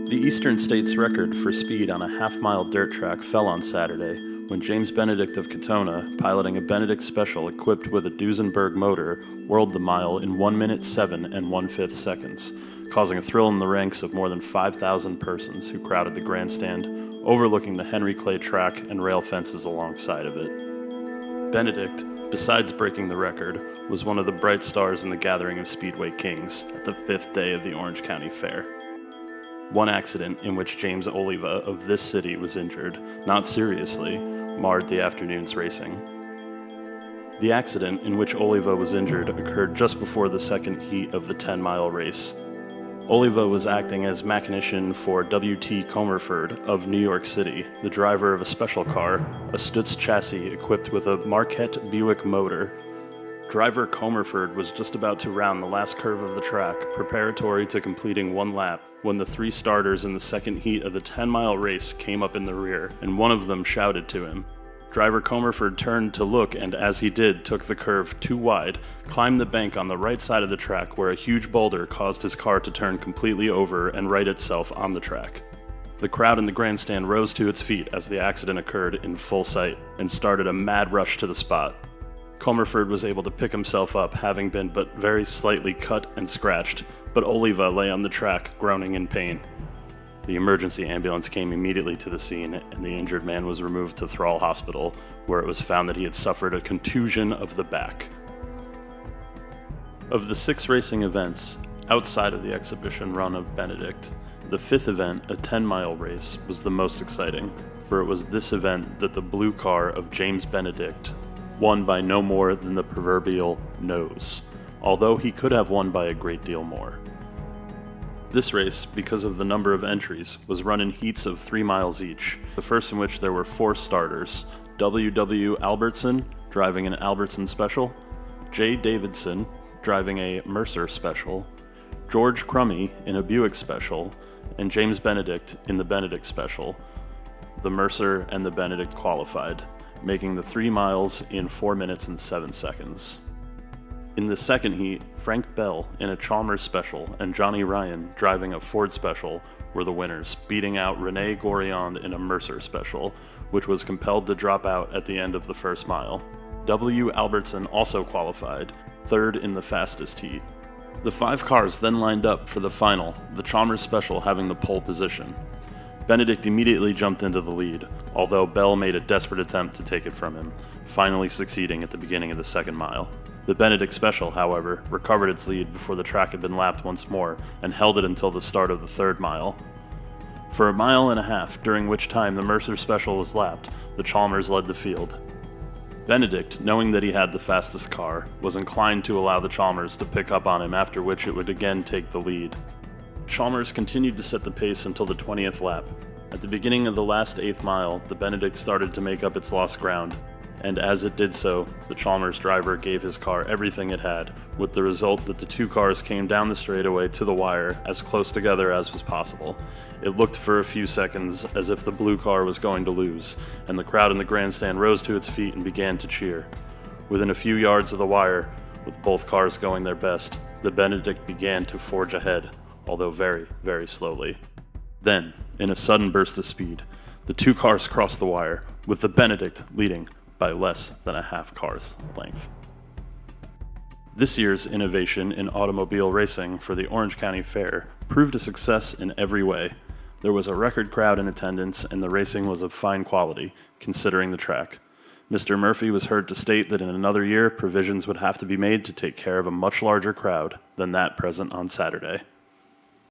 The Eastern States record for speed on a half-mile dirt track fell on Saturday when James Benedict of Katonah, piloting a Benedict Special equipped with a Duesenberg motor, whirled the mile in 1 minute 7 and 1/5 seconds, causing a thrill in the ranks of more than 5,000 persons who crowded the grandstand, overlooking the Henry Clay track and rail fences alongside of it. Benedict, besides breaking the record, was one of the bright stars in the gathering of Speedway Kings at the 5th day of the Orange County Fair. One accident in which James Oliva of this city was injured, not seriously, marred the afternoon's racing. The accident in which Oliva was injured occurred just before the second heat of the 10-mile race. Oliva was acting as mechanician for W.T. Comerford of New York City, the driver of a special car, a Stutz chassis equipped with a Marquette Buick motor. Driver Comerford was just about to round the last curve of the track, preparatory to completing one lap, when the three starters in the second heat of the 10-mile race came up in the rear, and one of them shouted to him. Driver Comerford turned to look, and as he did, took the curve too wide, climbed the bank on the right side of the track where a huge boulder caused his car to turn completely over and right itself on the track. The crowd in the grandstand rose to its feet as the accident occurred in full sight, and started a mad rush to the spot. Comerford was able to pick himself up, having been but very slightly cut and scratched, but Oliva lay on the track, groaning in pain. The emergency ambulance came immediately to the scene, and the injured man was removed to Thrall Hospital, where it was found that he had suffered a contusion of the back. Of the 6 racing events outside of the exhibition run of Benedict, the 5th event, a 10-mile race, was the most exciting, for it was this event that the blue car of James Benedict won by no more than the proverbial nose, although he could have won by a great deal more. This race, because of the number of entries, was run in heats of 3 miles each, the first in which there were 4 starters: W. Albertson, driving an Albertson Special, J. Davidson, driving a Mercer Special, George Crummy in a Buick Special, and James Benedict in the Benedict Special. The Mercer and the Benedict qualified, making the 3 miles in 4 minutes and 7 seconds. In the second heat, Frank Bell in a Chalmers Special and Johnny Ryan driving a Ford Special were the winners, beating out Rene Goriond in a Mercer Special, which was compelled to drop out at the end of the first mile. W. Albertson also qualified, third in the fastest heat. The 5 cars then lined up for the final, the Chalmers Special having the pole position. Benedict immediately jumped into the lead, although Bell made a desperate attempt to take it from him, finally succeeding at the beginning of the second mile. The Benedict Special, however, recovered its lead before the track had been lapped once more, and held it until the start of the third mile. For 1.5 miles, during which time the Mercer Special was lapped, the Chalmers led the field. Benedict, knowing that he had the fastest car, was inclined to allow the Chalmers to pick up on him, after which it would again take the lead. Chalmers continued to set the pace until the 20th lap. At the beginning of the last 8th mile, the Benedict started to make up its lost ground, and as it did so, the Chalmers driver gave his car everything it had, with the result that the 2 cars came down the straightaway to the wire as close together as was possible. It looked for a few seconds as if the blue car was going to lose, and the crowd in the grandstand rose to its feet and began to cheer. Within a few yards of the wire, with both cars going their best, the Benedict began to forge ahead, although very, very slowly. Then, in a sudden burst of speed, the 2 cars crossed the wire, with the Benedict leading by less than a half car's length. This year's innovation in automobile racing for the Orange County Fair proved a success in every way. There was a record crowd in attendance, and the racing was of fine quality, considering the track. Mr. Murphy was heard to state that in another year, provisions would have to be made to take care of a much larger crowd than that present on Saturday.